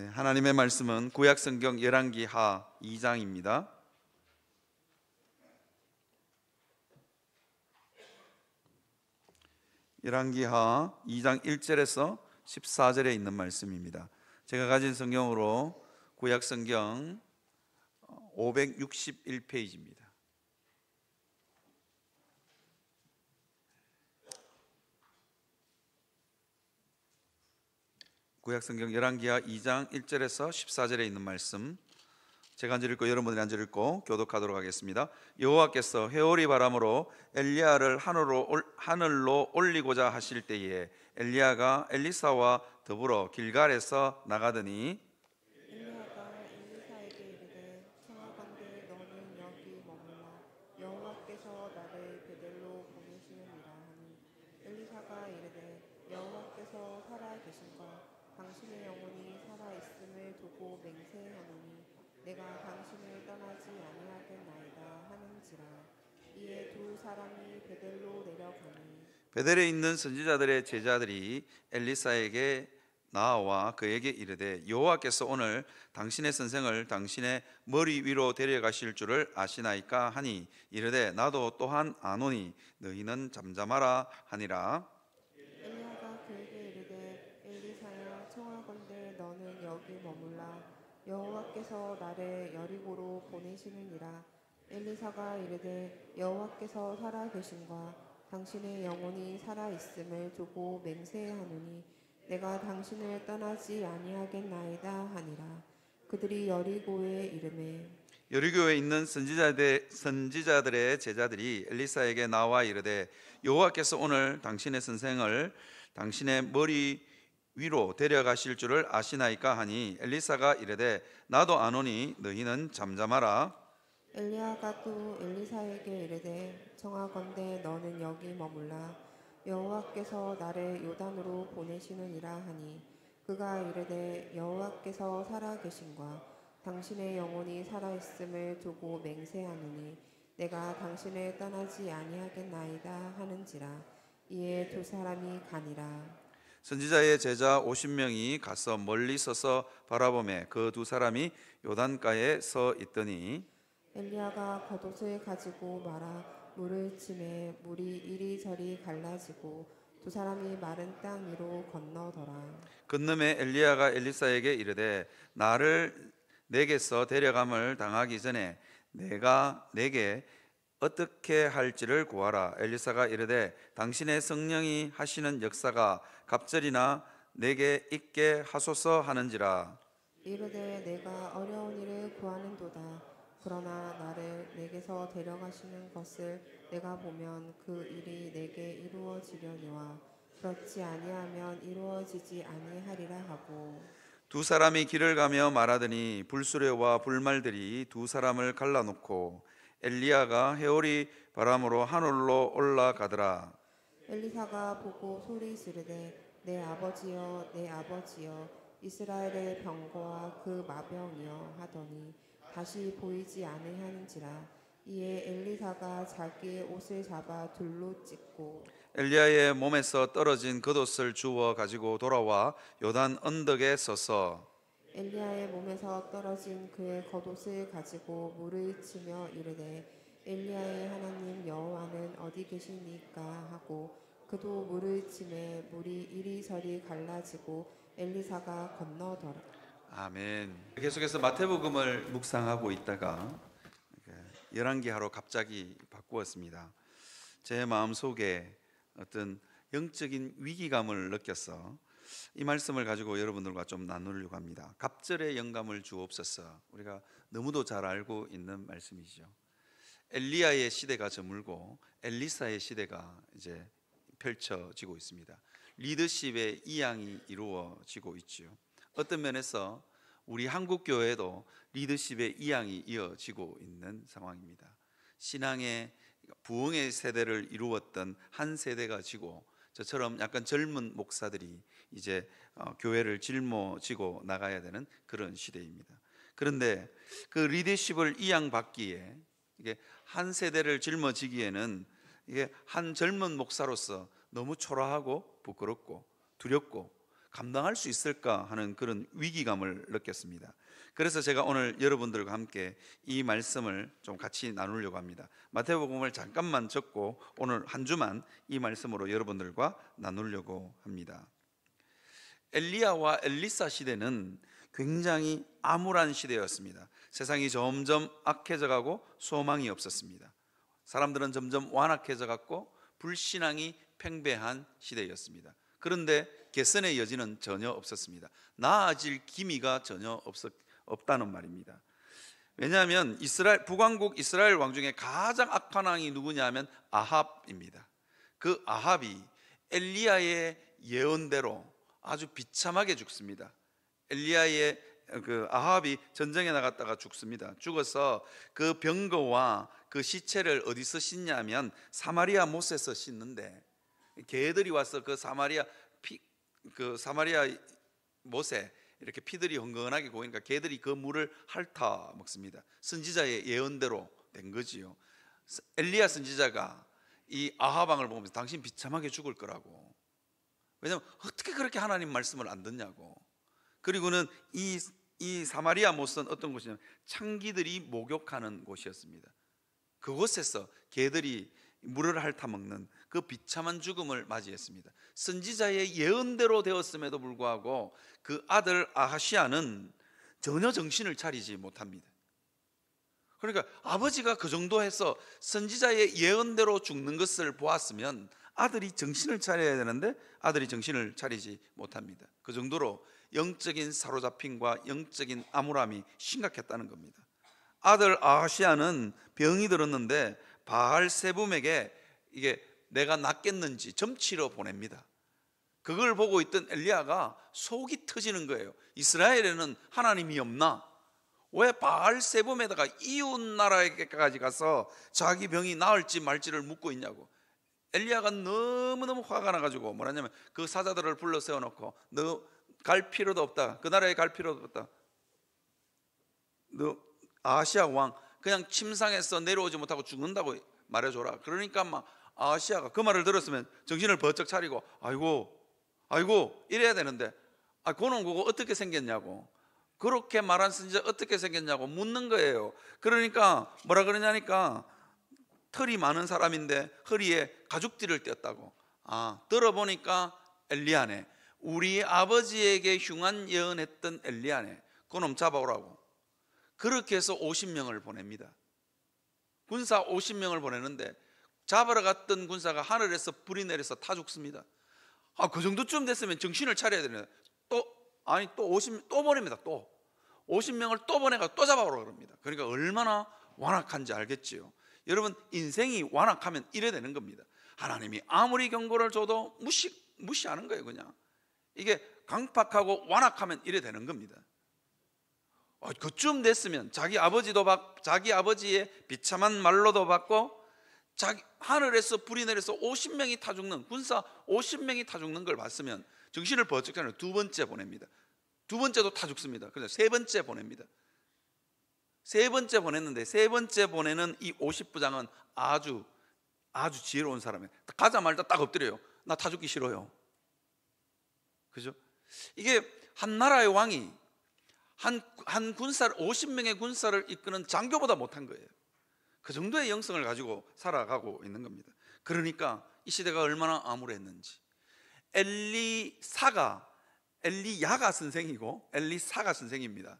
네, 하나님의 말씀은 구약성경 열왕기하 2장입니다. 열왕기하 2장 1절에서 14절에 있는 말씀입니다. 제가 가진 성경으로 구약성경 561페이지입니다. 구약성경 열왕기하 2장 1절에서 14절에 있는 말씀, 제가 한 절 읽고 여러분들이 한 절 읽고 교독하도록 하겠습니다. 여호와께서 회오리 바람으로 엘리야를 하늘로 올리고자 하실 때에 엘리야가 엘리사와 더불어 길갈에서 나가더니 엘리야가 엘리사에게 이르되 청하건대 너는 여기 머물라 여호와께서 나를 베델로 보내시느니라 하니 엘리사가 이르되 여호와께서 살아 계신가 당신의 영혼이 살아 있음을 두고 맹세하노니 내가 당신을 떠나지 아니하겠나이다 하는지라. 이에 두 사람이 베델로 내려가니 베델에 있는 선지자들의 제자들이 엘리사에게 나와 그에게 이르되 여호와께서 오늘 당신의 선생을 당신의 머리 위로 데려가실 줄을 아시나이까 하니 이르되 나도 또한 아노니 너희는 잠잠하라 하니라. 엘리야가 그에게 이르되 엘리사야 청하건대 너는 여기 머물라 여호와께서 나를 여리고로 보내시느니라. 엘리사가 이르되 여호와께서 살아 계신가 당신의 영혼이 살아 있음을 두고 맹세하노니 내가 당신을 떠나지 아니하겠나이다 하니라. 그들이 여리고에 이르매 여리고에 있는 선지자들의 제자들이 엘리사에게 나와 이르되 여호와께서 오늘 당신의 선생을 당신의 머리 위로 데려가실 줄을 아시나이까 하니 엘리사가 이르되 나도 아노니 너희는 잠잠하라. 엘리야가 또 엘리사에게 이르되 청하건대 너는 여기 머물라 여호와께서 나를 요단으로 보내시느니라 하니 그가 이르되 여호와께서 살아 계신가 당신의 영혼이 살아 있음을 두고 맹세하노니 내가 당신을 떠나지 아니하겠나이다 하는지라. 이에 두 사람이 가니라. 선지자의 제자 50명이 가서 멀리 서서 바라보매 그 두 사람이 요단가에 서 있더니 엘리야가 겉옷을 가지고 말아 물을 치매 물이 이리저리 갈라지고 두 사람이 마른 땅 위로 건너더라. 건너매 엘리야가 엘리사에게 이르되 나를 내게서 데려감을 당하기 전에 내가 내게 어떻게 할지를 구하라. 엘리사가 이르되 당신의 성령이 하시는 역사가 갑절이나 내게 있게 하소서 하는지라. 이르되 내가 어려운 일을 구하는도다. 그러나 나를 내게서 데려가시는 것을 내가 보면 그 일이 내게 이루어지려니와 그렇지 아니하면 이루어지지 아니하리라 하고 두 사람이 길을 가며 말하더니 불수레와 불말들이 두 사람을 갈라놓고 엘리야가 회오리 바람으로 하늘로 올라가더라. 엘리사가 보고 소리 지르되 내 아버지여 내 아버지여 이스라엘의 병거와 그 마병이여 하더니 다시 보이지 아니하는지라. 이에 엘리사가 자기의 옷을 잡아 둘로 찢고 엘리야의 몸에서 떨어진 겉옷을 주워 가지고 돌아와 요단 언덕에 서서 엘리야의 몸에서 떨어진 그의 겉옷을 가지고 물을 치며 이르되 엘리야의 하나님 여호와는 어디 계시니까 하고 그도 물을 치매 물이 이리저리 갈라지고 엘리사가 건너더라. 아멘. 계속해서 마태복음을 묵상하고 있다가 열왕기하로 갑자기 바꾸었습니다. 제 마음속에 어떤 영적인 위기감을 느껴서 이 말씀을 가지고 여러분들과 좀 나누려고 합니다. 갑절의 영감을 주옵소서. 우리가 너무도 잘 알고 있는 말씀이죠. 엘리야의 시대가 저물고 엘리사의 시대가 이제 펼쳐지고 있습니다. 리더십의 이양이 이루어지고 있죠. 어떤 면에서 우리 한국 교회도 리더십의 이양이 이어지고 있는 상황입니다. 신앙의 부흥의 세대를 이루었던 한 세대가 지고 저처럼 약간 젊은 목사들이 이제 교회를 짊어지고 나가야 되는 그런 시대입니다. 그런데 그 리더십을 이양받기에 이게 한 세대를 짊어지기에는 이게 한 젊은 목사로서 너무 초라하고 부끄럽고 두렵고 감당할 수 있을까 하는 그런 위기감을 느꼈습니다. 그래서 제가 오늘 여러분들과 함께 이 말씀을 좀 같이 나누려고 합니다. 마태복음을 잠깐만 적고 오늘 한 주만 이 말씀으로 여러분들과 나누려고 합니다. 엘리야와 엘리사 시대는 굉장히 암울한 시대였습니다. 세상이 점점 악해져 가고 소망이 없었습니다. 사람들은 점점 완악해져 갔고 불신앙이 팽배한 시대였습니다. 그런데 개선의 여지는 전혀 없었습니다. 나아질 기미가 전혀 없다는 말입니다. 왜냐하면 북왕국 이스라엘 왕 중에 가장 악한 왕이 누구냐 하면 아합입니다. 그 아합이 엘리야의 예언대로 아주 비참하게 죽습니다. 엘리야의 그 아합이 전쟁에 나갔다가 죽습니다. 죽어서 그 병거와 그 시체를 어디서 씻냐면 사마리아 못에서 씻는데, 개들이 와서 그 사마리아 못에 이렇게 피들이 흥건하게 고이니까 개들이 그 물을 핥아 먹습니다. 선지자의 예언대로 된 거지요. 엘리야 선지자가 이 아합 왕을 보면서 당신 비참하게 죽을 거라고. 왜냐하면 어떻게 그렇게 하나님 말씀을 안 듣냐고. 그리고는 이 사마리아 못은 어떤 곳이냐면 창기들이 목욕하는 곳이었습니다. 그곳에서 개들이 물을 핥아 먹는 그 비참한 죽음을 맞이했습니다. 선지자의 예언대로 되었음에도 불구하고 그 아들 아하시아는 전혀 정신을 차리지 못합니다. 그러니까 아버지가 그 정도 해서 선지자의 예언대로 죽는 것을 보았으면 아들이 정신을 차려야 되는데 아들이 정신을 차리지 못합니다. 그 정도로 영적인 사로잡힘과 영적인 암울함이 심각했다는 겁니다. 아들 아하시아는 병이 들었는데 바알세붐에게 이게 내가 낫겠는지 점치러 보냅니다. 그걸 보고 있던 엘리야가 속이 터지는 거예요. 이스라엘에는 하나님이 없나? 왜 바알세붐에다가 이웃 나라에게까지 가서 자기 병이 나을지 말지를 묻고 있냐고. 엘리야가 너무너무 화가 나가지고 뭐라냐면 그 사자들을 불러 세워놓고 너 갈 필요도 없다. 그 나라에 갈 필요도 없다. 너 아하시아 왕 그냥 침상에서 내려오지 못하고 죽는다고 말해줘라. 그러니까 막 아하시아가 그 말을 들었으면 정신을 번쩍 차리고 아이고 이래야 되는데 그놈 그거 어떻게 생겼냐고, 그렇게 말한 선지자 어떻게 생겼냐고 묻는 거예요. 그러니까 뭐라 그러냐니까 털이 많은 사람인데 허리에 가죽띠를 떼었다고. 들어보니까 엘리야네, 우리 아버지에게 흉한 예언했던 엘리야네, 그놈 잡아오라고. 그렇게 해서 50명을 보냅니다. 군사 50명을 보내는데 잡으러 갔던 군사가 하늘에서 불이 내려서 타 죽습니다. 그 정도쯤 됐으면 정신을 차려야 되는데 또 보냅니다. 또 50명을 또 보내가 또 잡아오라고 그럽니다. 그러니까 얼마나 완악한지 알겠지요. 여러분, 인생이 완악하면 이래 되는 겁니다. 하나님이 아무리 경고를 줘도 무시하는 거예요. 그냥 이게 강팍하고 완악하면 이래 되는 겁니다. 그쯤 됐으면 자기 아버지의 비참한 말로도 받고 하늘에서 불이 내려서 50명이 타 죽는, 군사 50명이 타 죽는 걸 봤으면 정신을 번쩍 차리고 두 번째 보냅니다. 두 번째도 타 죽습니다. 그래서 세 번째 보냅니다. 세 번째 보냈는데 세 번째 보내는 이 50부장은 아주 지혜로운 사람이에요. 가자마자 딱 엎드려요. 나 타 죽기 싫어요. 그죠? 이게 한 나라의 왕이 한 군사를 50명의 군사를 이끄는 장교보다 못한 거예요. 그 정도의 영성을 가지고 살아가고 있는 겁니다. 그러니까 이 시대가 얼마나 암울했는지. 엘리야가 선생이고 엘리사가 선생입니다.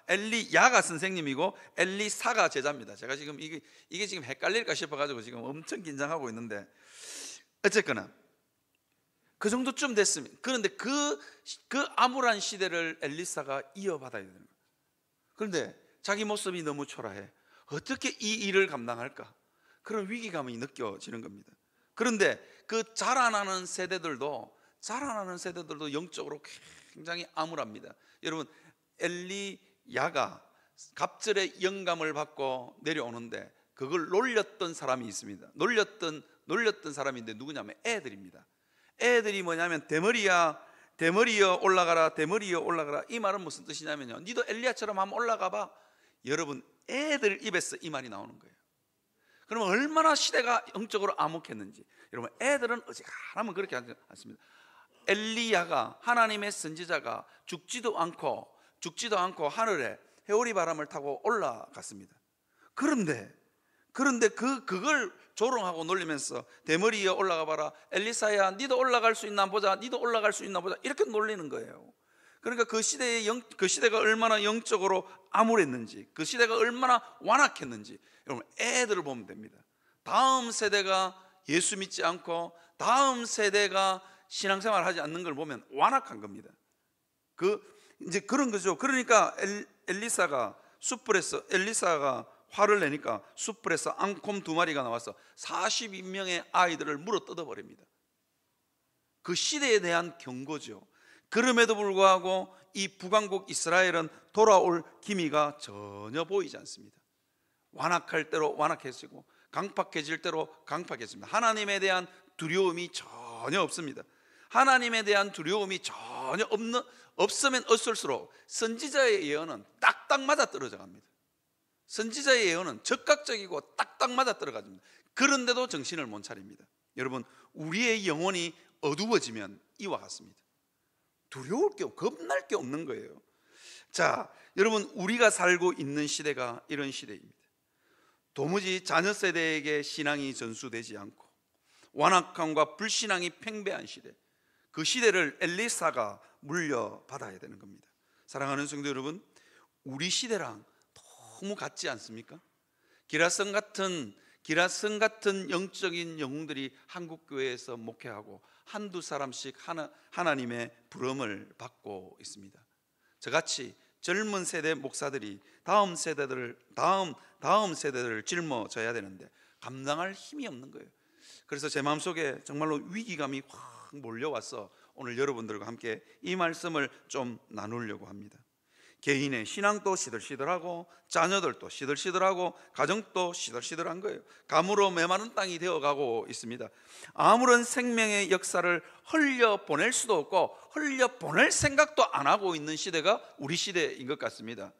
엘리야가 선생님이고 엘리사가 제자입니다. 제가 지금 이게 지금 헷갈릴까 싶어가지고 지금 엄청 긴장하고 있는데, 어쨌거나 그 정도쯤 됐으면, 그런데 그 암울한 시대를 엘리사가 이어받아야 되는 거예요. 그런데 자기 모습이 너무 초라해. 어떻게 이 일을 감당할까? 그런 위기감이 느껴지는 겁니다. 그런데 그 자라나는 세대들도 영적으로 굉장히 암울합니다. 여러분, 엘리야가 갑절의 영감을 받고 내려오는데 그걸 놀렸던 사람이 있습니다. 놀렸던 사람인데 누구냐면 애들입니다. 애들이 뭐냐면 대머리여 올라가라, 대머리여 올라가라. 이 말은 무슨 뜻이냐면요, 니도 엘리야처럼 한번 올라가 봐. 여러분, 애들 입에서 이 말이 나오는 거예요. 그러면 얼마나 시대가 영적으로 암흑했는지. 여러분, 애들은 어지간하면 그렇게 하지 않습니다. 엘리야가, 하나님의 선지자가 죽지도 않고 하늘에 회오리 바람을 타고 올라갔습니다. 그런데 그걸 조롱하고 놀리면서 대머리 위에 올라가 봐라, 엘리사야 니도 올라갈 수 있나 보자, 니도 올라갈 수 있나 보자, 이렇게 놀리는 거예요. 그러니까 그 시대가 얼마나 영적으로 암울했는지, 그 시대가 얼마나 완악했는지 여러분 애들을 보면 됩니다. 다음 세대가 예수 믿지 않고 다음 세대가 신앙생활을 하지 않는 걸 보면 완악한 겁니다. 이제 그런 거죠. 그러니까 엘리사가 화를 내니까 숯불에서 앙콤 2마리가 나와서 42명의 아이들을 물어 뜯어버립니다. 그 시대에 대한 경고죠. 그럼에도 불구하고 이 북왕국 이스라엘은 돌아올 기미가 전혀 보이지 않습니다. 완악할 대로 완악해지고 강팍해질 대로 강팍해집니다. 하나님에 대한 두려움이 전혀 없습니다. 하나님에 대한 두려움이 전혀 없으면 없을수록 선지자의 예언은 딱딱 맞아 떨어져 갑니다. 선지자의 예언은 적극적이고 딱딱 맞아 떨어집니다. 그런데도 정신을 못 차립니다. 여러분, 우리의 영혼이 어두워지면 이와 같습니다. 두려울 게, 겁날 게 없는 거예요. 자, 여러분, 우리가 살고 있는 시대가 이런 시대입니다. 도무지 자녀 세대에게 신앙이 전수되지 않고 완악함과 불신앙이 팽배한 시대, 그 시대를 엘리사가 물려받아야 되는 겁니다. 사랑하는 성도 여러분, 우리 시대랑 너무 같지 않습니까? 기라성 같은 영적인 영웅들이 한국교회에서 목회하고 한두 사람씩 하나님의 부름을 받고 있습니다. 저같이 젊은 세대 목사들이 다음 세대들을 짊어져야 되는데 감당할 힘이 없는 거예요. 그래서 제 마음속에 정말로 위기감이 확 몰려와서 오늘 여러분들과 함께 이 말씀을 좀 나누려고 합니다. 개인의 신앙도 시들시들하고 자녀들도 시들시들하고 가정도 시들시들한 거예요. 가물어 메마른 땅이 되어가고 있습니다. 아무런 생명의 역사를 흘려보낼 수도 없고 흘려보낼 생각도 안 하고 있는 시대가 우리 시대인 것 같습니다.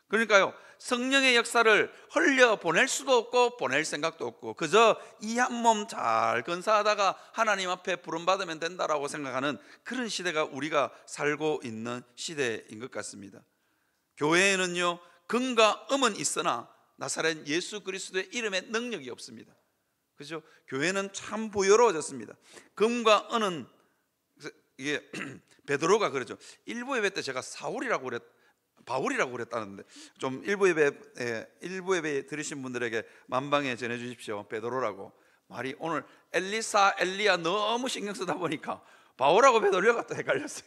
그러니까요, 성령의 역사를 흘려보낼 수도 없고 보낼 생각도 없고 그저 이 한 몸 잘 건사하다가 하나님 앞에 부름받으면 된다라고 생각하는 그런 시대가 우리가 살고 있는 시대인 것 같습니다. 교회에는요, 금과 음은 있으나 나사렛 예수 그리스도의 이름에 능력이 없습니다. 그죠? 교회는 참 부여로워졌습니다. 금과 은은, 이게 베드로가 그러죠. 일부 예배 때 제가 바울이라고 그랬다는데 좀 일부 예배 들으신 분들에게 만방에 전해 주십시오. 베드로라고. 말이 오늘 엘리야 너무 신경 쓰다 보니까 바울하고 베드로가 또 헷갈렸어요.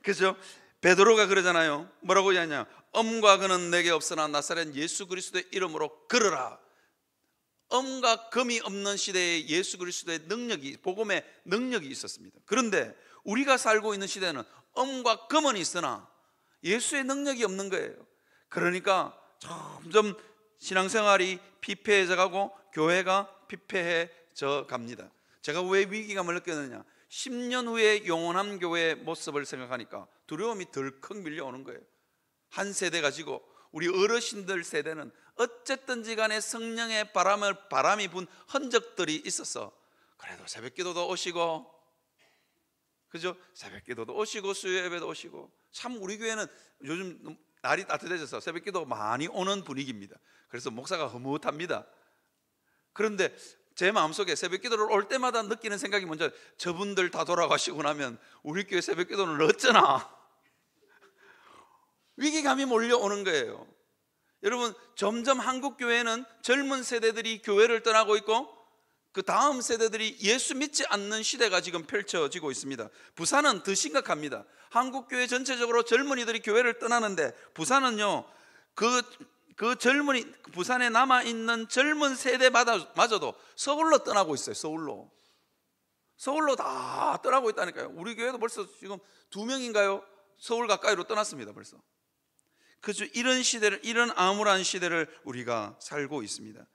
그죠? 베드로가 그러잖아요. 뭐라고 하냐? 엄과 금은 내게 없으나 나사렛 예수 그리스도의 이름으로 걸어라. 엄과 금이 없는 시대에 예수 그리스도의 능력이, 복음의 능력이 있었습니다. 그런데 우리가 살고 있는 시대는 엄과 금은 있으나 예수의 능력이 없는 거예요. 그러니까 점점 신앙생활이 피폐해져 가고 교회가 피폐해져 갑니다. 제가 왜 위기감을 느꼈느냐? 10년 후에 영원한 교회의 모습을 생각하니까 두려움이 덜컥 밀려오는 거예요. 한 세대 가지고 우리 어르신들 세대는 어쨌든지 간에 성령의 바람이 분 흔적들이 있었어. 그래도 새벽기도도 오시고, 그죠? 새벽기도도 오시고 수요예배도 오시고. 참 우리 교회는 요즘 날이 따뜻해져서 새벽기도 많이 오는 분위기입니다. 그래서 목사가 흐뭇합니다. 그런데 제 마음속에 새벽기도를 올 때마다 느끼는 생각이 먼저, 저분들 다 돌아가시고 나면 우리 교회 새벽기도는 어쩌나, 위기감이 몰려오는 거예요. 여러분, 점점 한국 교회는 젊은 세대들이 교회를 떠나고 있고 그 다음 세대들이 예수 믿지 않는 시대가 지금 펼쳐지고 있습니다. 부산은 더 심각합니다. 한국 교회 전체적으로 젊은이들이 교회를 떠나는데 부산은요, 부산에 남아있는 젊은 세대마저도 서울로 떠나고 있어요. 서울로 다 떠나고 있다니까요. 우리 교회도 벌써 지금 2명인가요? 서울 가까이로 떠났습니다. 벌써. 그죠? 이런 암울한 시대를 우리가 살고 있습니다.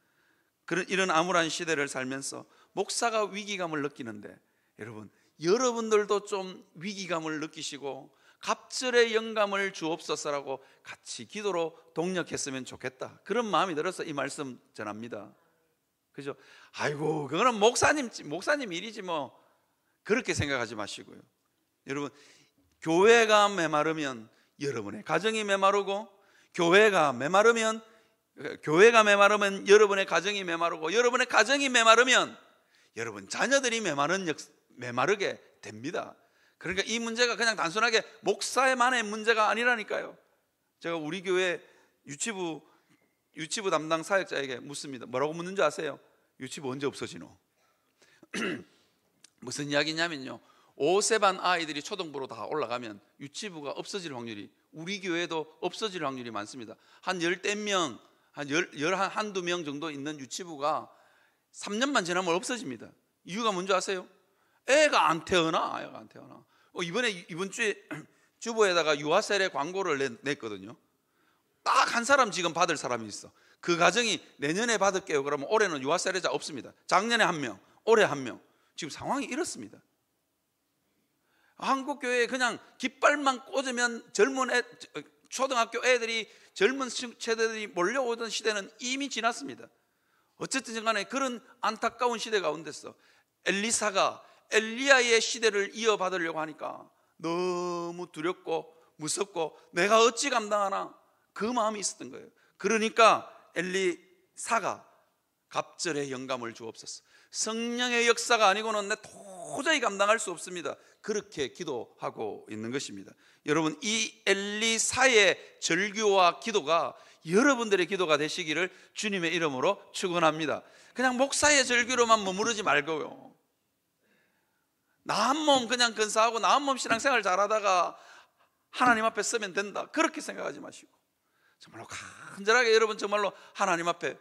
이런 암울한 시대를 살면서 목사가 위기감을 느끼는데, 여러분들도 좀 위기감을 느끼시고 갑절의 영감을 주옵소서라고 같이 기도로 동력했으면 좋겠다, 그런 마음이 들어서 이 말씀 전합니다. 그죠? 아이고, 그거는 목사님 일이지 뭐. 그렇게 생각하지 마시고요. 여러분, 교회가 메마르면 여러분의 가정이 메마르고, 교회가 메마르면 여러분의 가정이 메마르고, 여러분의 가정이 메마르면 여러분 자녀들이 메마르게 됩니다. 그러니까 이 문제가 그냥 단순하게 목사만의 문제가 아니라니까요. 제가 우리 교회 유치부 담당 사역자에게 묻습니다. 뭐라고 묻는지 아세요? 유치부 언제 없어지노? 무슨 이야기냐면요, 5세 반 아이들이 초등부로 다 올라가면 유치부가 없어질 확률이, 우리 교회도 없어질 확률이 많습니다. 한 10명, 한두 명 정도 있는 유치부가 3년만 지나면 없어집니다. 이유가 뭔지 아세요? 애가 안 태어나. 이번 주에 주보에다가 유아세례 광고를 냈거든요. 딱 한 사람 지금 받을 사람이 있어. 그 가정이 내년에 받을게요. 그러면 올해는 유아세례자 없습니다. 작년에 1명, 올해 1명. 지금 상황이 이렇습니다. 한국 교회에 그냥 깃발만 꽂으면 초등학교 애들이, 젊은 세대들이 몰려오던 시대는 이미 지났습니다. 어쨌든 간에 그런 안타까운 시대 가운데서 엘리사가 엘리야의 시대를 이어받으려고 하니까 너무 두렵고 무섭고 내가 어찌 감당하나, 그 마음이 있었던 거예요. 그러니까 엘리사가 갑절의 영감을 주옵소서, 성령의 역사가 아니고는 내 도저히 감당할 수 없습니다, 그렇게 기도하고 있는 것입니다. 여러분, 이 엘리사의 절규와 기도가 여러분들의 기도가 되시기를 주님의 이름으로 축원합니다. 그냥 목사의 절규로만 머무르지 말고요, 나 한 몸 그냥 근사하고 나 한 몸 신앙생활 잘하다가 하나님 앞에 서면 된다, 그렇게 생각하지 마시고 정말로 간절하게 여러분 정말로 하나님 앞에,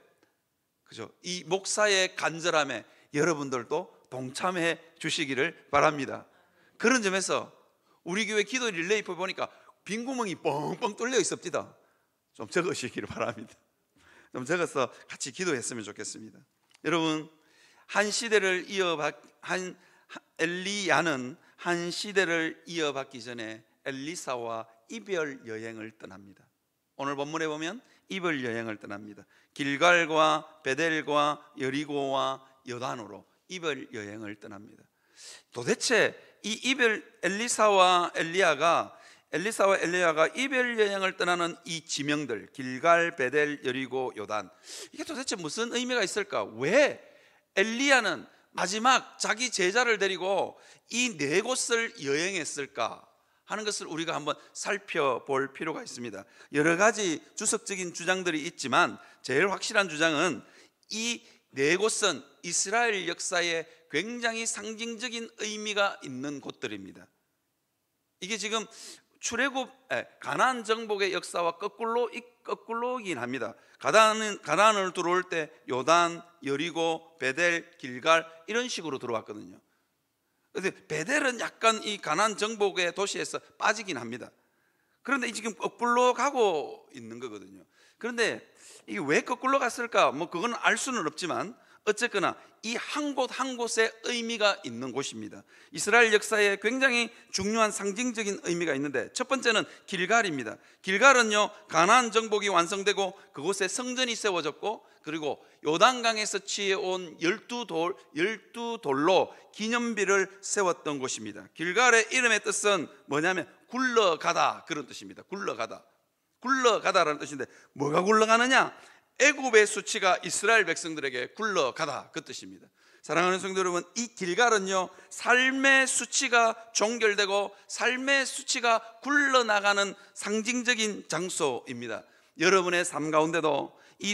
그죠, 이 목사의 간절함에 여러분들도 동참해 주시기를 바랍니다. 그런 점에서 우리 교회 기도 릴레이표 보니까 빈 구멍이 뻥뻥 뚫려 있습니다. 좀 적으시기를 바랍니다. 좀 적어서 같이 기도했으면 좋겠습니다. 여러분, 엘리야는 한 시대를 이어받기 전에 엘리사와 이별 여행을 떠납니다. 오늘 본문에 보면 이별 여행을 떠납니다. 길갈과 베델과 여리고와 여단으로 이별 여행을 떠납니다. 도대체 이 엘리사와 엘리야가 이별 여행을 떠나는 이 지명들, 길갈, 베델, 여리고, 요단, 이게 도대체 무슨 의미가 있을까? 왜 엘리야는 마지막 자기 제자를 데리고 이 4곳을 여행했을까 하는 것을 우리가 한번 살펴볼 필요가 있습니다. 여러 가지 주석적인 주장들이 있지만 제일 확실한 주장은 이 4곳은 이스라엘 역사에 굉장히 상징적인 의미가 있는 곳들입니다. 이게 지금 출애굽, 가나안 정복의 역사와 거꾸로이긴 합니다. 가나안을 들어올 때 요단, 여리고, 베델, 길갈 이런 식으로 들어왔거든요. 그런데 베델은 약간 이 가나안 정복의 도시에서 빠지긴 합니다. 그런데 지금 거꾸로 가고 있는 거거든요. 그런데 이게 왜 거꾸로 갔을까? 그건 알 수는 없지만 어쨌거나 이 한 곳 한 곳에 의미가 있는 곳입니다. 이스라엘 역사에 굉장히 중요한 상징적인 의미가 있는데, 첫 번째는 길갈입니다. 길갈은요, 가나안 정복이 완성되고 그곳에 성전이 세워졌고, 그리고 요단강에서 취해온 12돌로 기념비를 세웠던 곳입니다. 길갈의 이름의 뜻은 뭐냐면 굴러가다, 그런 뜻입니다. 굴러가다라는 뜻인데, 뭐가 굴러가느냐? 애굽의 수치가 이스라엘 백성들에게 굴러가다, 그 뜻입니다. 사랑하는 성도 여러분, 이 길갈은요, 삶의 수치가 종결되고 삶의 수치가 굴러나가는 상징적인 장소입니다. 여러분의 삶 가운데도 이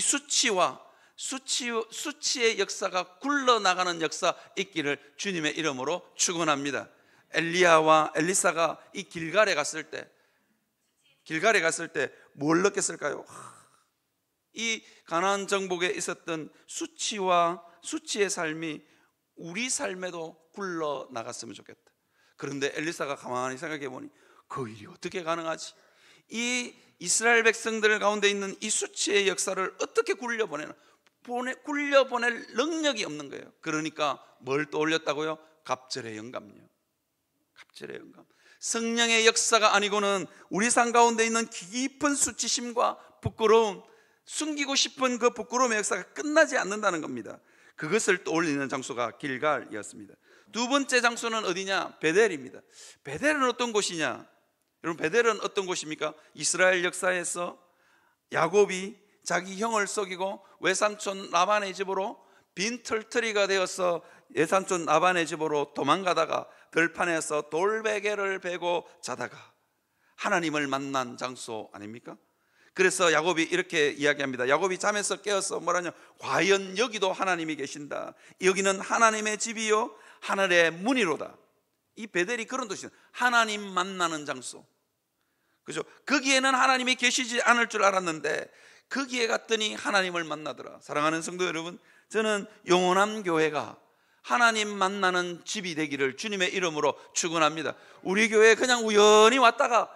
수치의 역사가 굴러나가는 역사 있기를 주님의 이름으로 축원합니다. 엘리야와 엘리사가 이 길갈에 갔을 때 뭘 느꼈을까요? 이 가나안 정복에 있었던 수치의 삶이 우리 삶에도 굴러나갔으면 좋겠다. 그런데 엘리사가 가만히 생각해 보니 그 일이 어떻게 가능하지? 이 이스라엘 백성들 가운데 있는 이 수치의 역사를 어떻게 굴려보낼 능력이 없는 거예요. 그러니까 뭘 떠올렸다고요? 갑절의 영감요. 갑절의 영감. 성령의 역사가 아니고는 우리 삶 가운데 있는 깊은 수치심과 부끄러움, 숨기고 싶은 그 부끄러움의 역사가 끝나지 않는다는 겁니다. 그것을 떠올리는 장소가 길갈이었습니다. 두 번째 장소는 어디냐? 베델입니다. 베델은 어떤 곳이냐? 여러분, 베델은 어떤 곳입니까? 이스라엘 역사에서 야곱이 자기 형을 속이고 외삼촌 라반의 집으로 빈털터리가 되어서 외삼촌 라반의 집으로 도망가다가 들판에서 돌베개를 베고 자다가 하나님을 만난 장소 아닙니까? 그래서 야곱이 이렇게 이야기합니다. 야곱이 잠에서 깨어서 뭐라냐? 과연 여기도 하나님이 계신다. 여기는 하나님의 집이요 하늘의 문이로다. 이 베델이 그런 도시는 하나님 만나는 장소. 그죠? 거기에는 하나님이 계시지 않을 줄 알았는데 거기에 갔더니 하나님을 만나더라. 사랑하는 성도 여러분, 저는 영원한 교회가 하나님 만나는 집이 되기를 주님의 이름으로 축원합니다. 우리 교회에 그냥 우연히 왔다가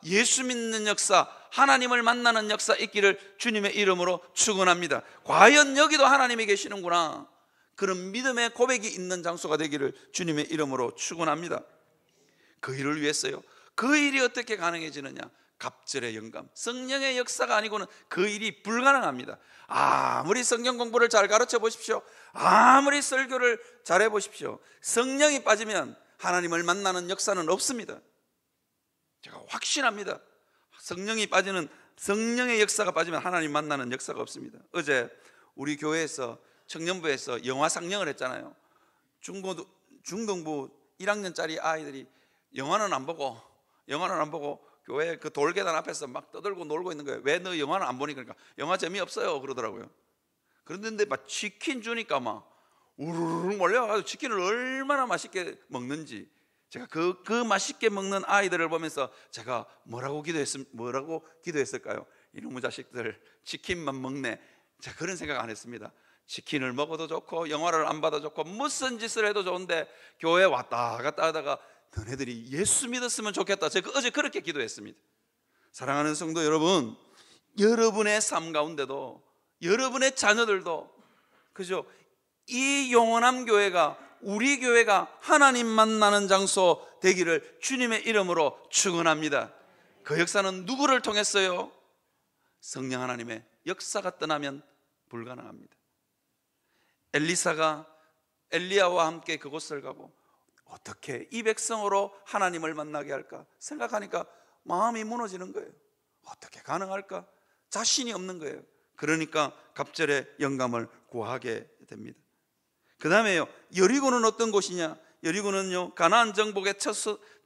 예수 믿는 역사, 하나님을 만나는 역사 있기를 주님의 이름으로 축원합니다. 과연 여기도 하나님이 계시는구나, 그런 믿음의 고백이 있는 장소가 되기를 주님의 이름으로 축원합니다. 그 일을 위해서요, 그 일이 어떻게 가능해지느냐? 갑절의 영감, 성령의 역사가 아니고는 그 일이 불가능합니다. 아무리 성경 공부를 잘 가르쳐 보십시오, 아무리 설교를 잘 해보십시오, 성령이 빠지면 하나님을 만나는 역사는 없습니다. 제가 확신합니다. 성령의 역사가 빠지면 하나님 만나는 역사가 없습니다. 어제 우리 교회에서 청년부에서 영화 상영을 했잖아요. 중등부 1학년짜리 아이들이 영화는 안 보고 교회 그 돌계단 앞에서 막 떠들고 놀고 있는 거예요. 왜 너 영화는 안 보니? 그러니까 영화 재미없어요 그러더라고요. 그런데 막 치킨 주니까 막 우르르 몰려가지고 치킨을 얼마나 맛있게 먹는지, 제가 그 맛있게 먹는 아이들을 보면서 제가 뭐라고 기도했을까요? 이놈의 자식들 치킨만 먹네. 제가 그런 생각 안 했습니다. 치킨을 먹어도 좋고 영화를 안 봐도 좋고 무슨 짓을 해도 좋은데 교회 왔다 갔다 하다가 너네들이 예수 믿었으면 좋겠다. 제가 어제 그렇게 기도했습니다. 사랑하는 성도 여러분, 여러분의 삶 가운데도, 여러분의 자녀들도, 그죠? 이 영원한 교회가, 우리 교회가 하나님 만나는 장소 되기를 주님의 이름으로 축원합니다. 그 역사는 누구를 통했어요? 성령 하나님의 역사가 떠나면 불가능합니다. 엘리사가 엘리야와 함께 그곳을 가고 어떻게 이 백성으로 하나님을 만나게 할까 생각하니까 마음이 무너지는 거예요. 어떻게 가능할까? 자신이 없는 거예요. 그러니까 갑절의 영감을 구하게 됩니다. 그 다음에요, 여리고는 어떤 곳이냐? 여리고는요, 가나안 정복의 첫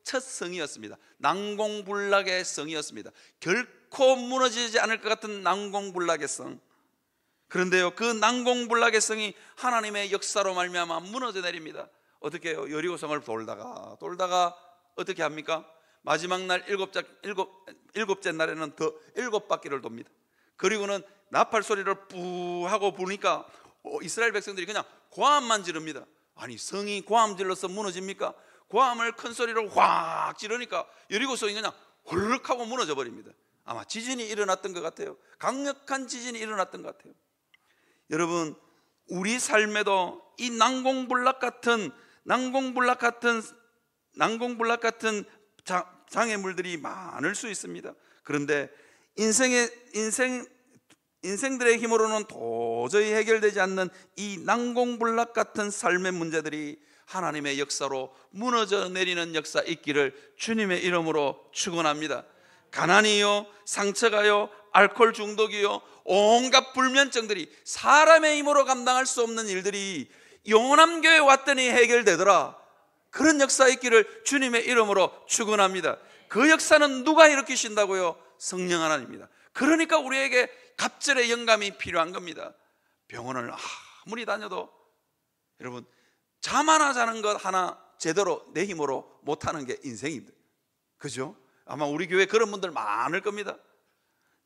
성이었습니다. 난공불락의 성이었습니다. 결코 무너지지 않을 것 같은 난공불락의 성. 그런데요, 그 난공불락의 성이 하나님의 역사로 말미암아 무너져 내립니다. 어떻게 해요? 여리고성을 돌다가 어떻게 합니까? 마지막 날 일곱째 날에는 더 7바퀴를 돕니다. 그리고는 나팔 소리를 뿌 하고 부니까 이스라엘 백성들이 그냥 고함만 지릅니다. 아니, 성이 고함 질러서 무너집니까? 고함을 큰 소리로 확 지르니까 여리고성이 그냥 홀륵 하고 무너져 버립니다. 아마 지진이 일어났던 것 같아요. 강력한 지진이 일어났던 것 같아요. 여러분, 우리 삶에도 이 난공불락 같은 장애물들이 많을 수 있습니다. 그런데 인생들의 힘으로는 도저히 해결되지 않는 이 난공불락 같은 삶의 문제들이 하나님의 역사로 무너져 내리는 역사 있기를 주님의 이름으로 축원합니다. 가난이요, 상처가요, 알코올 중독이요, 온갖 불면증들이, 사람의 힘으로 감당할 수 없는 일들이 영원한 교회에 왔더니 해결되더라. 그런 역사 있기를 주님의 이름으로 축원합니다. 그 역사는 누가 일으키신다고요? 성령 하나님입니다. 그러니까 우리에게 갑절의 영감이 필요한 겁니다. 병원을 아무리 다녀도 여러분, 잠 하나 자는 것 하나 제대로 내 힘으로 못하는 게 인생입니다. 그죠? 아마 우리 교회에 그런 분들 많을 겁니다.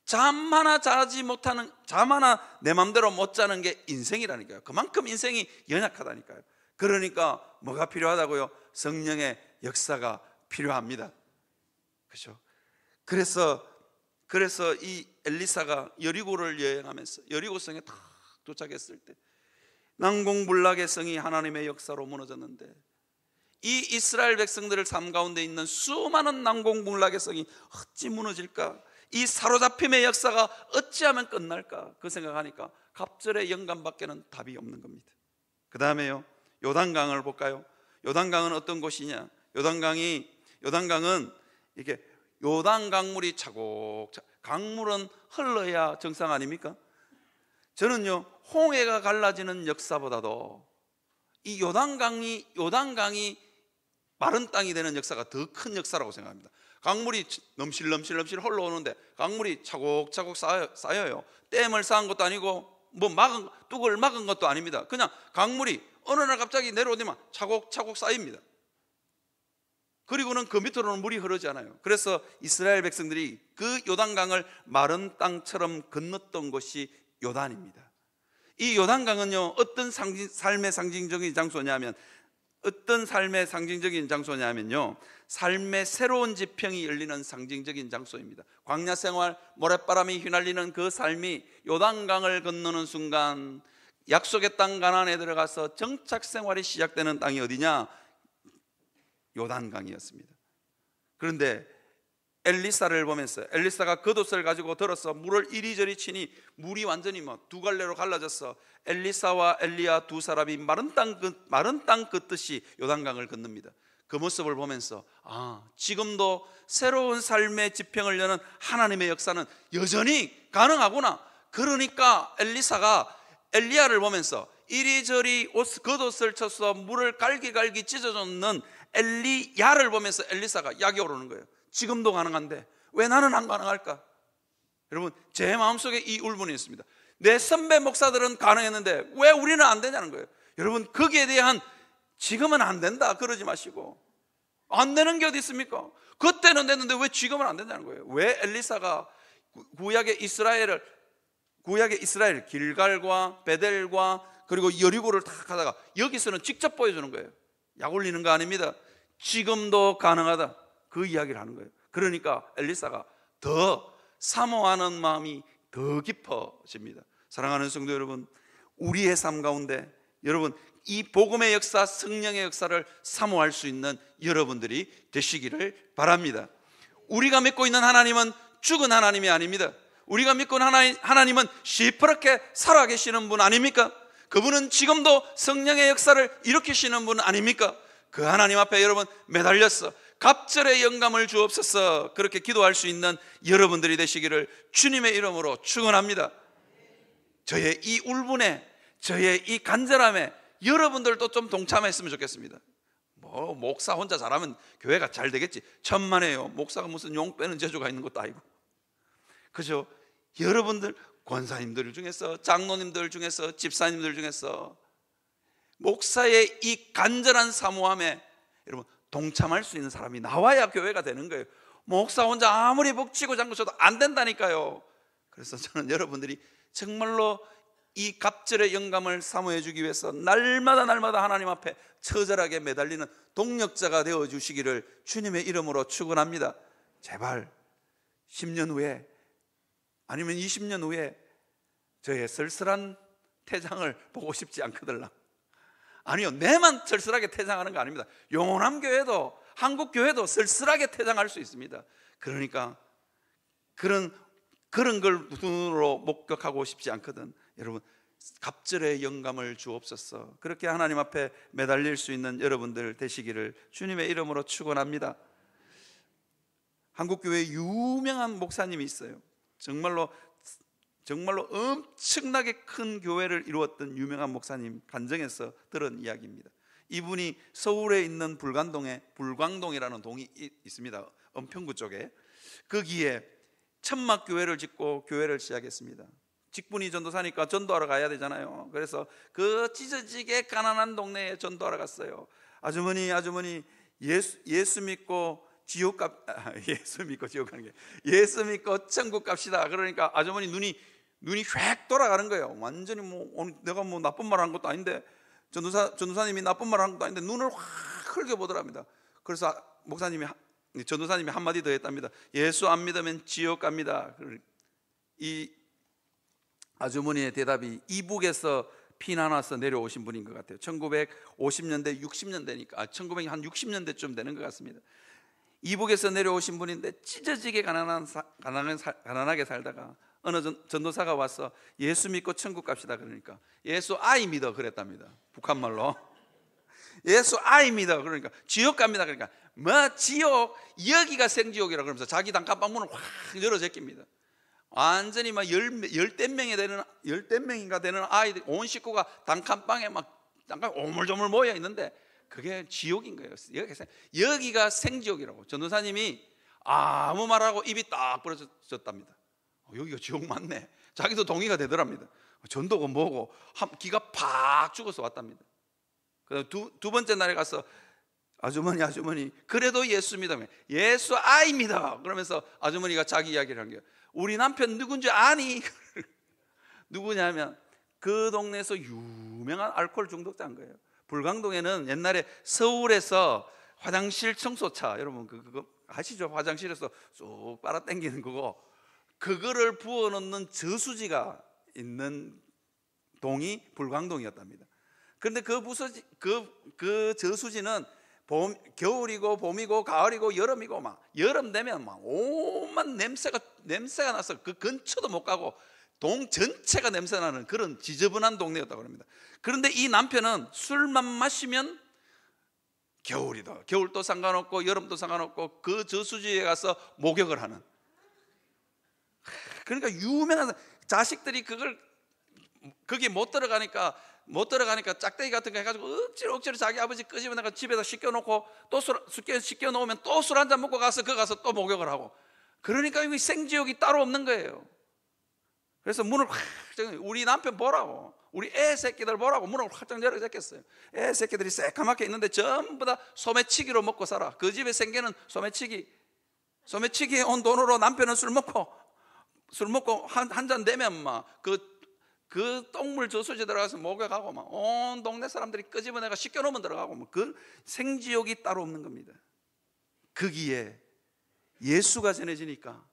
잠 하나 내 맘대로 못 자는 게 인생이라니까요. 그만큼 인생이 연약하다니까요. 그러니까 뭐가 필요하다고요? 성령의 역사가 필요합니다. 그죠? 그래서 이 엘리사가 여리고를 여행하면서 여리고성에 딱 도착했을 때 난공불락의 성이 하나님의 역사로 무너졌는데, 이 이스라엘 백성들을 삶 가운데 있는 수많은 난공불락의 성이 어찌 무너질까? 이 사로잡힘의 역사가 어찌하면 끝날까? 그 생각하니까 갑절의 영감밖에는 답이 없는 겁니다. 그 다음에요, 요단강을 볼까요? 요단강은 어떤 곳이냐? 요단강은 이렇게 요단강물이 차곡차곡, 강물은 흘러야 정상 아닙니까? 저는요, 홍해가 갈라지는 역사보다도 이 요단강이 마른 땅이 되는 역사가 더 큰 역사라고 생각합니다. 강물이 넘실넘실 흘러오는데 강물이 차곡차곡 쌓여요. 댐을 쌓은 것도 아니고 뭐 뚝을 막은 것도 아닙니다. 그냥 강물이 어느 날 갑자기 내려오더만 차곡차곡 쌓입니다. 그리고는 그 밑으로는 물이 흐르지 않아요. 그래서 이스라엘 백성들이 그 요단강을 마른 땅처럼 건넜던 곳이 요단입니다. 이 요단강은요, 어떤 삶의 상징적인 장소냐면 삶의 새로운 지평이 열리는 상징적인 장소입니다. 광야 생활, 모래바람이 휘날리는 그 삶이 요단강을 건너는 순간 약속의 땅 가나안에 들어가서 정착 생활이 시작되는 땅이 어디냐? 요단강이었습니다. 그런데 엘리사를 보면서, 엘리사가 겉옷을 가지고 들어서 물을 이리저리 치니 물이 완전히 두 갈래로 갈라져서 엘리사와 엘리야 두 사람이 마른 땅 걷듯이 요단강을 건넙니다. 그 모습을 보면서 지금도 새로운 삶의 지평을 여는 하나님의 역사는 여전히 가능하구나. 그러니까 엘리사가 엘리야를 보면서 이리저리 겉옷을 쳐서 물을 갈기갈기 찢어줬는 엘리야를 보면서 엘리사가 약이 오르는 거예요. 지금도 가능한데 왜 나는 안 가능할까? 여러분, 제 마음속에 이 울분이 있습니다. 내 선배 목사들은 가능했는데 왜 우리는 안 되냐는 거예요. 여러분, 거기에 대한 지금은 안 된다 그러지 마시고, 안 되는 게 어디 있습니까? 그때는 됐는데 왜 지금은 안 된다는 거예요. 왜 엘리사가 구약의 이스라엘 길갈과 베델과 그리고 여리고를 탁 하다가 여기서는 직접 보여주는 거예요. 약 올리는 거 아닙니다. 지금도 가능하다, 그 이야기를 하는 거예요. 그러니까 엘리사가 더 사모하는 마음이 더 깊어집니다. 사랑하는 성도 여러분, 우리의 삶 가운데 여러분, 이 복음의 역사, 성령의 역사를 사모할 수 있는 여러분들이 되시기를 바랍니다. 우리가 믿고 있는 하나님은 죽은 하나님이 아닙니다. 우리가 믿고 있는 하나님은 시퍼렇게 살아계시는 분 아닙니까? 그분은 지금도 성령의 역사를 일으키시는 분 아닙니까? 그 하나님 앞에 여러분 매달렸어 갑절의 영감을 주옵소서, 그렇게 기도할 수 있는 여러분들이 되시기를 주님의 이름으로 축원합니다. 저의 이 울분에, 저의 이 간절함에 여러분들도 좀 동참했으면 좋겠습니다. 목사 혼자 잘하면 교회가 잘 되겠지, 천만에요. 목사가 무슨 용 빼는 재주가 있는 것도 아니고. 그죠? 여러분들, 권사님들 중에서, 장로님들 중에서, 집사님들 중에서 목사의 이 간절한 사모함에 여러분 동참할 수 있는 사람이 나와야 교회가 되는 거예요. 목사 혼자 아무리 북치고 장구쳐도 안 된다니까요. 그래서 저는 여러분들이 정말로 이 갑절의 영감을 사모해 주기 위해서 날마다 하나님 앞에 처절하게 매달리는 동력자가 되어 주시기를 주님의 이름으로 축원합니다. 제발 10년 후에 아니면 20년 후에 저의 쓸쓸한 퇴장을 보고 싶지 않거들라. 아니요, 내만 쓸쓸하게 퇴장하는 거 아닙니다. 영원함 교회도, 한국 교회도 쓸쓸하게 퇴장할 수 있습니다. 그러니까 그런 걸 눈으로 목격하고 싶지 않거든. 여러분, 갑절의 영감을 주옵소서. 그렇게 하나님 앞에 매달릴 수 있는 여러분들 되시기를 주님의 이름으로 축원합니다. 한국 교회에 유명한 목사님이 있어요. 정말로 엄청나게 큰 교회를 이루었던 유명한 목사님 간증에서 들은 이야기입니다. 이분이 서울에 있는 불광동이라는 동이 있습니다. 은평구 쪽에. 거기에 천막교회를 짓고 교회를 시작했습니다. 직분이 전도사니까 전도하러 가야 되잖아요. 그래서 그 찢어지게 가난한 동네에 전도하러 갔어요. 아주머니 예수 믿고 지옥 가는 게 예수 믿고 천국 갑시다. 그러니까 아주머니 눈이 휙 돌아가는 거예요. 완전히 내가 나쁜 말 한 것도 아닌데, 전도사님이 나쁜 말 한 것도 아닌데 눈을 확 흘겨보더랍니다. 그래서 전도사님이 한마디 더 했답니다. 예수 안 믿으면 지옥 갑니다. 이 아주머니의 대답이 이북에서 피난와서 내려오신 분인 것 같아요. 1950년대 60년대니까 1960년대쯤 되는 것 같습니다. 이북에서 내려오신 분인데 찢어지게 가난하게 살다가 어느 전도사가 와서 예수 믿고 천국 갑시다 그러니까 예수 아이 믿어 그랬답니다. 북한말로. 예수 아입니다. 그러니까 지옥 갑니다. 그러니까 뭐 지옥, 여기가 생지옥이라 그러면서 자기 단칸방 문을 확 열어 제낍니다. 완전히 막 열댓 명인가 되는 아이들, 온 식구가 단칸방에 막 잠깐 오물조물 모여 있는데 그게 지옥인 거예요. 여기가 생지옥이라고. 전도사님이 아무 말하고 입이 딱 부러졌답니다. 여기가 지옥 맞네. 자기도 동의가 되더랍니다. 전도가 뭐고 기가 팍 죽어서 왔답니다. 두 번째 날에 가서 아주머니 그래도 예수입니다. 예수 아입니다. 그러면서 아주머니가 자기 이야기를 한 거예요. 우리 남편 누군지 아니? 누구냐면 그 동네에서 유명한 알코올 중독자인 거예요. 불광동에는 옛날에 서울에서 화장실 청소차, 여러분 그거 아시죠? 화장실에서 쑥 빨아당기는 거고, 그거를 부어놓는 저수지가 있는 동이 불광동이었답니다. 그런데 그 저수지는 겨울이고 봄이고 가을이고 여름이고 막 여름 되면 막 온갖 냄새가 나서 그 근처도 못 가고 동 전체가 냄새나는 그런 지저분한 동네였다고 합니다. 그런데 이 남편은 술만 마시면 겨울도 상관없고 여름도 상관없고 그 저수지에 가서 목욕을 하는, 그러니까 유명한, 자식들이 거기 못 들어가니까 짝대기 같은 거 해가지고 억지로 자기 아버지 끄집어내가 집에다 씻겨놓고 또 씻겨놓으면 또 술 한잔 먹고 가서 또 목욕을 하고, 그러니까 이 생지옥이 따로 없는 거예요. 그래서 문을 확, 우리 남편 보라고, 우리 애 새끼들 보라고 문을 활짝 열어 제꼈어요. 애 새끼들이 새까맣게 있는데 전부 다 소매치기로 먹고 살아. 그 집에 생계는 소매치기에 온 돈으로 남편은 술 먹고 한 잔 되면 막 그 똥물 저수지 들어가서 목욕하고 막 온 동네 사람들이 끄집어내가 씻겨놓으면 들어가고 막 그 생지옥이 따로 없는 겁니다. 거기에 예수가 전해지니까,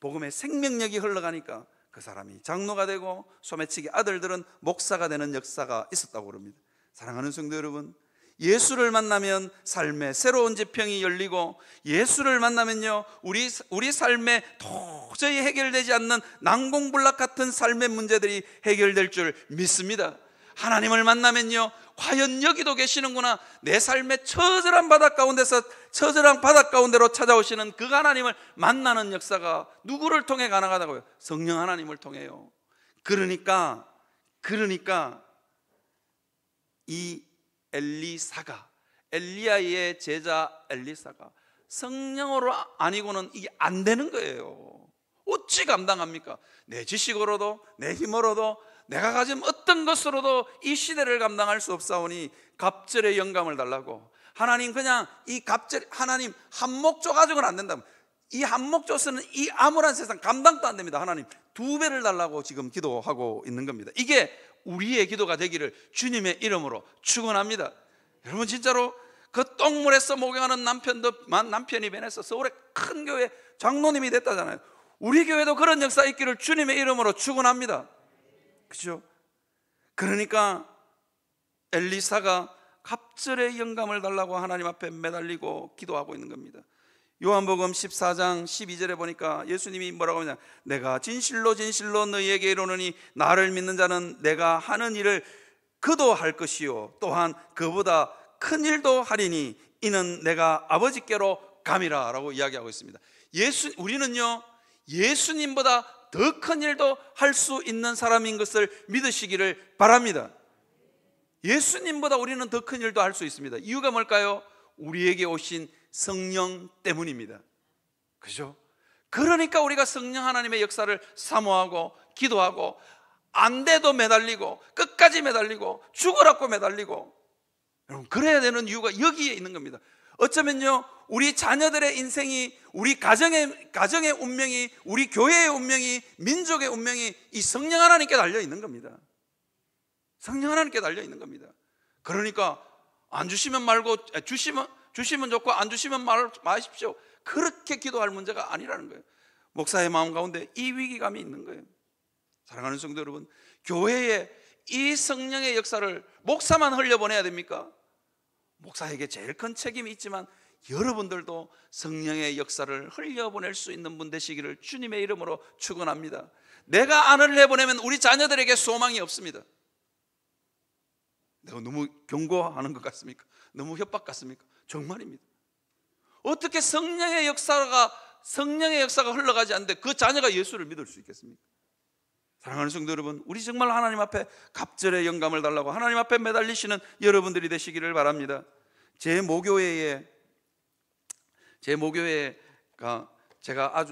복음의 생명력이 흘러가니까 그 사람이 장로가 되고 소매치기 아들들은 목사가 되는 역사가 있었다고 그럽니다. 사랑하는 성도 여러분, 예수를 만나면 삶의 새로운 지평이 열리고, 예수를 만나면요 우리 삶에 도저히 해결되지 않는 난공불락 같은 삶의 문제들이 해결될 줄 믿습니다. 하나님을 만나면요, 과연 여기도 계시는구나. 내 삶의 처절한 바다 가운데로 찾아오시는 그 하나님을 만나는 역사가 누구를 통해 가능하다고요? 성령 하나님을 통해요. 그러니까 이 엘리야의 제자 엘리사가 성령으로 아니고는 이게 안 되는 거예요. 어찌 감당합니까? 내 지식으로도 내 힘으로도 내가 가진 어떤 것으로도 이 시대를 감당할 수 없사오니 갑절의 영감을 달라고. 하나님 그냥 하나님 한목조 가지고는 안 된다. 이 한목조 쓰는 이 암울한 세상 감당도 안 됩니다. 하나님 2배를 달라고 지금 기도하고 있는 겁니다. 이게 우리의 기도가 되기를 주님의 이름으로 축원합니다. 여러분, 진짜로 그 똥물에서 목욕하는 남편이 변해서 서울의 큰 교회 장로님이 됐다잖아요. 우리 교회도 그런 역사 있기를 주님의 이름으로 축원합니다. 그렇죠? 그러니까 엘리사가 갑절의 영감을 달라고 하나님 앞에 매달리고 기도하고 있는 겁니다. 요한복음 14장 12절에 보니까 예수님이 뭐라고 하냐, 내가 진실로 너희에게 이르노니 나를 믿는 자는 내가 하는 일을 그도 할 것이요 또한 그보다 큰 일도 하리니 이는 내가 아버지께로 감이라 라고 이야기하고 있습니다. 우리는요 예수님보다 더 큰 일도 할 수 있는 사람인 것을 믿으시기를 바랍니다. 예수님보다 우리는 더 큰 일도 할 수 있습니다. 이유가 뭘까요? 우리에게 오신 성령 때문입니다. 그죠? 그러니까 우리가 성령 하나님의 역사를 사모하고 기도하고, 안 돼도 매달리고 끝까지 매달리고 죽으라고 매달리고, 여러분 그래야 되는 이유가 여기에 있는 겁니다. 어쩌면요 우리 자녀들의 인생이, 우리 가정의 운명이, 우리 교회의 운명이, 민족의 운명이 이 성령 하나님께 달려 있는 겁니다. 성령 하나님께 달려 있는 겁니다. 그러니까 안 주시면 말고, 주시면 좋고 안 주시면 마십시오. 그렇게 기도할 문제가 아니라는 거예요. 목사의 마음 가운데 이 위기감이 있는 거예요. 사랑하는 성도 여러분, 교회에 이 성령의 역사를 목사만 흘려보내야 됩니까? 목사에게 제일 큰 책임이 있지만 여러분들도 성령의 역사를 흘려보낼 수 있는 분 되시기를 주님의 이름으로 축원합니다. 내가 안 흘려보내면 우리 자녀들에게 소망이 없습니다. 내가 너무 경고하는 것 같습니까? 너무 협박 같습니까? 정말입니다. 어떻게 성령의 역사가 흘러가지 않는데 그 자녀가 예수를 믿을 수 있겠습니까? 사랑하는 성도 여러분, 우리 정말 하나님 앞에 갑절의 영감을 달라고 하나님 앞에 매달리시는 여러분들이 되시기를 바랍니다. 제 모교회가 제가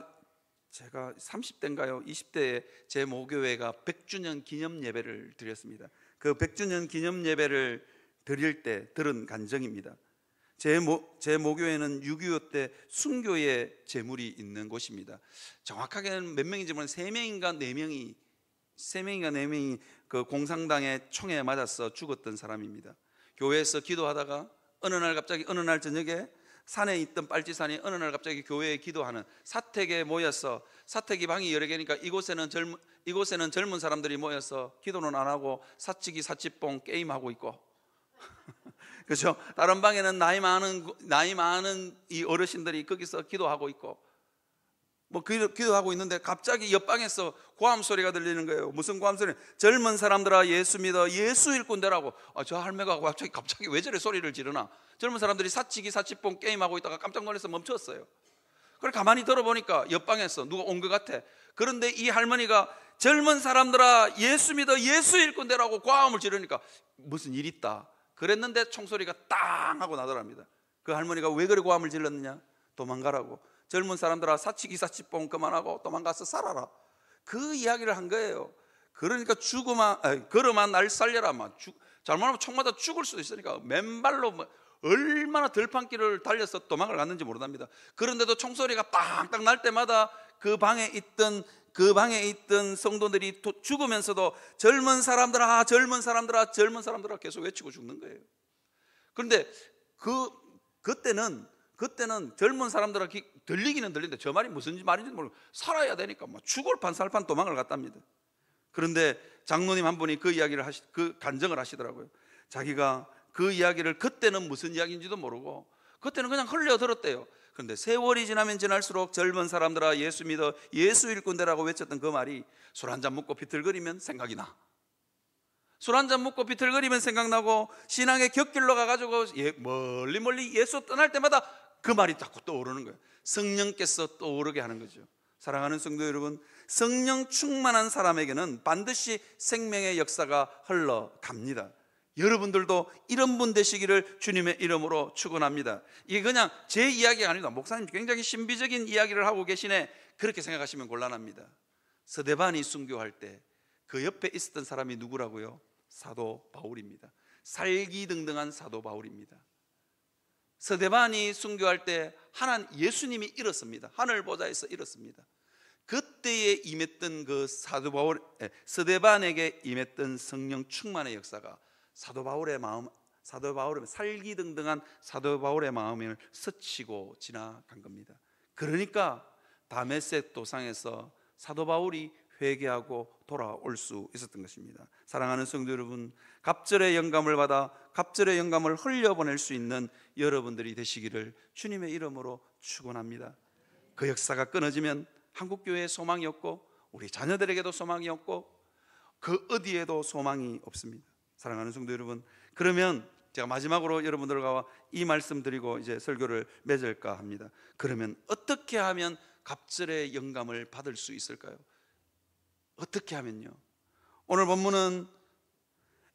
30대인가요? 20대에 제 모교회가 100주년 기념 예배를 드렸습니다. 그 100주년 기념 예배를 드릴 때 들은 간증입니다. 제 모교회는 6.25 때 순교의 제물이 있는 곳입니다. 정확하게는 몇 명인지 모르겠는데 3명인가 4명이 그 공산당의 총에 맞아서 죽었던 사람입니다. 교회에서 기도하다가 어느 날 저녁에 산에 있던 빨치산이 어느 날 갑자기 교회에 기도하는 사택에 모여서, 사택이 방이 여러 개니까 이곳에는 젊은 사람들이 모여서 기도는 안 하고 사치기 사치뽕 게임하고 있고 그렇죠? 다른 방에는 나이 많은 이 어르신들이 거기서 기도하고 있고 뭐 기도하고 있는데 갑자기 옆방에서 고함 소리가 들리는 거예요. 무슨 고함 소리? 젊은 사람들아 예수 믿어, 예수 일꾼되라고. 저 할매가 갑자기 왜 저래 소리를 지르나? 젊은 사람들이 사치기 사치뽕 게임하고 있다가 깜짝 놀라서 멈췄어요. 그걸 가만히 들어보니까 옆방에서 누가 온 것 같아. 그런데 이 할머니가 젊은 사람들아 예수 믿어, 예수 일꾼되라고 고함을 지르니까 무슨 일 있다 그랬는데 총소리가 땅 하고 나더랍니다. 그 할머니가 왜 그래 고함을 질렀느냐? 도망가라고. 젊은 사람들아 사치기 사치뽕 그만하고 도망가서 살아라. 그 이야기를 한 거예요. 그러니까 걸어만 날 살려라. 잘못하면 총 맞아 죽을 수도 있으니까 맨발로 얼마나 들판길을 달려서 도망을 갔는지 모릅니다. 그런데도 총소리가 빵땅 날 때마다 그 방에 있던 성도들이 죽으면서도 젊은 사람들아 계속 외치고 죽는 거예요. 그런데 그때는 젊은 사람들아 들리기는 들리는데 저 말이 무슨 말인지 모르고 살아야 되니까 죽을 판살판 도망을 갔답니다. 그런데 장로님 한 분이 그 간증을 하시더라고요. 자기가 그 이야기를 그때는 무슨 이야기인지도 모르고 그때는 그냥 흘려 들었대요. 그런데 세월이 지나면 지날수록 젊은 사람들아 예수 믿어, 예수 일꾼되라고 외쳤던 그 말이 술 한잔 먹고 비틀거리면 생각이 나. 술 한잔 먹고 비틀거리면 생각나고 신앙의 곁길로 가가지고 멀리 예수 떠날 때마다 그 말이 자꾸 떠오르는 거예요. 성령께서 떠오르게 하는 거죠. 사랑하는 성도 여러분, 성령 충만한 사람에게는 반드시 생명의 역사가 흘러갑니다. 여러분들도 이런 분 되시기를 주님의 이름으로 축원합니다. 이게 그냥 제 이야기가 아닙니다. 목사님 굉장히 신비적인 이야기를 하고 계시네, 그렇게 생각하시면 곤란합니다. 스데반이 순교할 때 그 옆에 있었던 사람이 누구라고요? 사도 바울입니다. 살기등등한 사도 바울입니다. 스데반이 순교할 때 예수님이 일었습니다. 하늘 보좌에서 일었습니다. 그때에 임했던 그 스데반에게 임했던 성령 충만의 역사가 사도 바울의 살기등등한 사도 바울의 마음을 스치고 지나간 겁니다. 그러니까 다메섹 도상에서 사도 바울이 회개하고 돌아올 수 있었던 것입니다. 사랑하는 성도 여러분, 갑절의 영감을 받아 갑절의 영감을 흘려보낼 수 있는 여러분들이 되시기를 주님의 이름으로 축원합니다. 그 역사가 끊어지면 한국교회에 소망이 없고 우리 자녀들에게도 소망이 없고 그 어디에도 소망이 없습니다. 사랑하는 성도 여러분, 그러면 제가 마지막으로 여러분들과 이 말씀 드리고 이제 설교를 맺을까 합니다. 그러면 어떻게 하면 갑절의 영감을 받을 수 있을까요? 어떻게 하면요? 오늘 본문은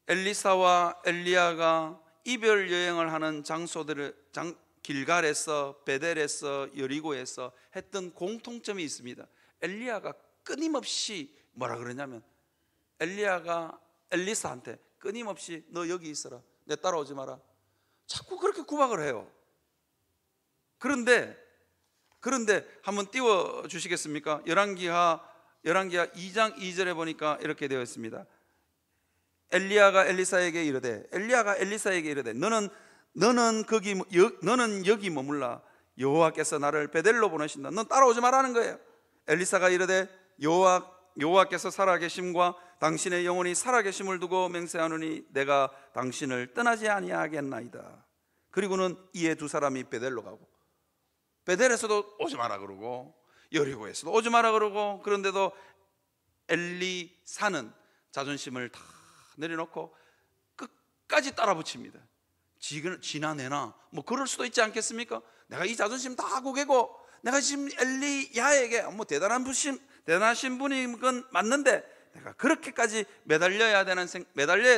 엘리사와 엘리야가 이별 여행을 하는 길갈에서, 베델에서, 여리고에서 했던 공통점이 있습니다. 엘리야가 끊임없이 뭐라 그러냐면 엘리야가 엘리사한테 끊임없이 너 여기 있어라, 내 따라오지 마라, 자꾸 그렇게 구박을 해요. 그런데 한번 띄워 주시겠습니까? 열왕기하 2장 2절에 보니까 이렇게 되어 있습니다. 엘리야가 엘리사에게 이르되 너는 여기 머물라, 여호와께서 나를 베델로 보내신다. 넌 따라오지 말라는 거예요. 엘리사가 이르되 여호와께서 살아계심과 당신의 영혼이 살아계심을 두고 맹세하노니 내가 당신을 떠나지 아니하겠나이다. 그리고는 이에 두 사람이 베델로 가고, 베델에서도 오지 마라 그러고 여리고에서도 오지 마라 그러고, 그런데도 엘리사는 자존심을 다 내려놓고 끝까지 따라 붙입니다. 지나내나 뭐 그럴 수도 있지 않겠습니까? 내가 이 자존심 다 고개고 내가 지금 엘리야에게 뭐 대단하신 분인 건 맞는데 내가 그렇게까지 매달려야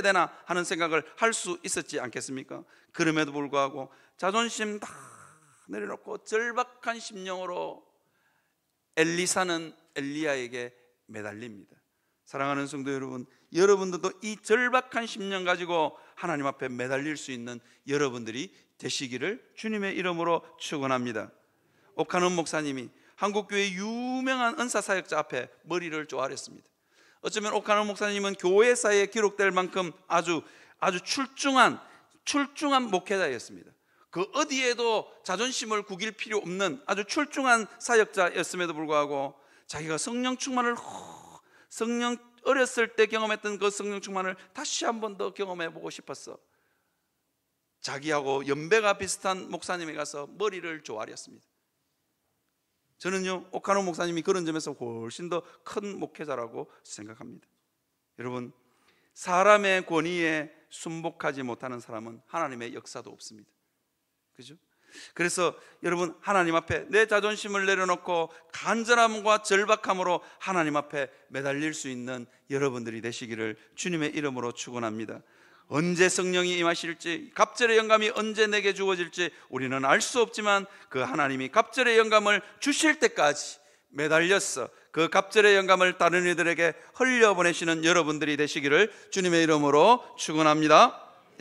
되나 하는 생각을 할 수 있었지 않겠습니까? 그럼에도 불구하고 자존심 다 내려놓고 절박한 심령으로 엘리사는 엘리야에게 매달립니다. 사랑하는 성도 여러분, 여러분들도 이 절박한 심령 가지고 하나님 앞에 매달릴 수 있는 여러분들이 되시기를 주님의 이름으로 축원합니다. 옥하는 목사님이 한국교회 유명한 은사사역자 앞에 머리를 조아렸습니다. 어쩌면 옥하는 목사님은 교회사에 기록될 만큼 아주 출중한 목회자였습니다. 그 어디에도 자존심을 구길 필요 없는 아주 출중한 사역자였음에도 불구하고 자기가 성령 충만을 어렸을 때 경험했던 그 성령 충만을 다시 한 번 더 경험해 보고 싶었어. 자기하고 연배가 비슷한 목사님에 가서 머리를 조아렸습니다. 저는요, 옥하노 목사님이 그런 점에서 훨씬 더 큰 목회자라고 생각합니다. 여러분, 사람의 권위에 순복하지 못하는 사람은 하나님의 역사도 없습니다. 그죠? 그래서 여러분, 하나님 앞에 내 자존심을 내려놓고 간절함과 절박함으로 하나님 앞에 매달릴 수 있는 여러분들이 되시기를 주님의 이름으로 축원합니다. 언제 성령이 임하실지, 갑절의 영감이 언제 내게 주어질지 우리는 알 수 없지만 그 하나님이 갑절의 영감을 주실 때까지 매달렸어 그 갑절의 영감을 다른 이들에게 흘려보내시는 여러분들이 되시기를 주님의 이름으로 축원합니다.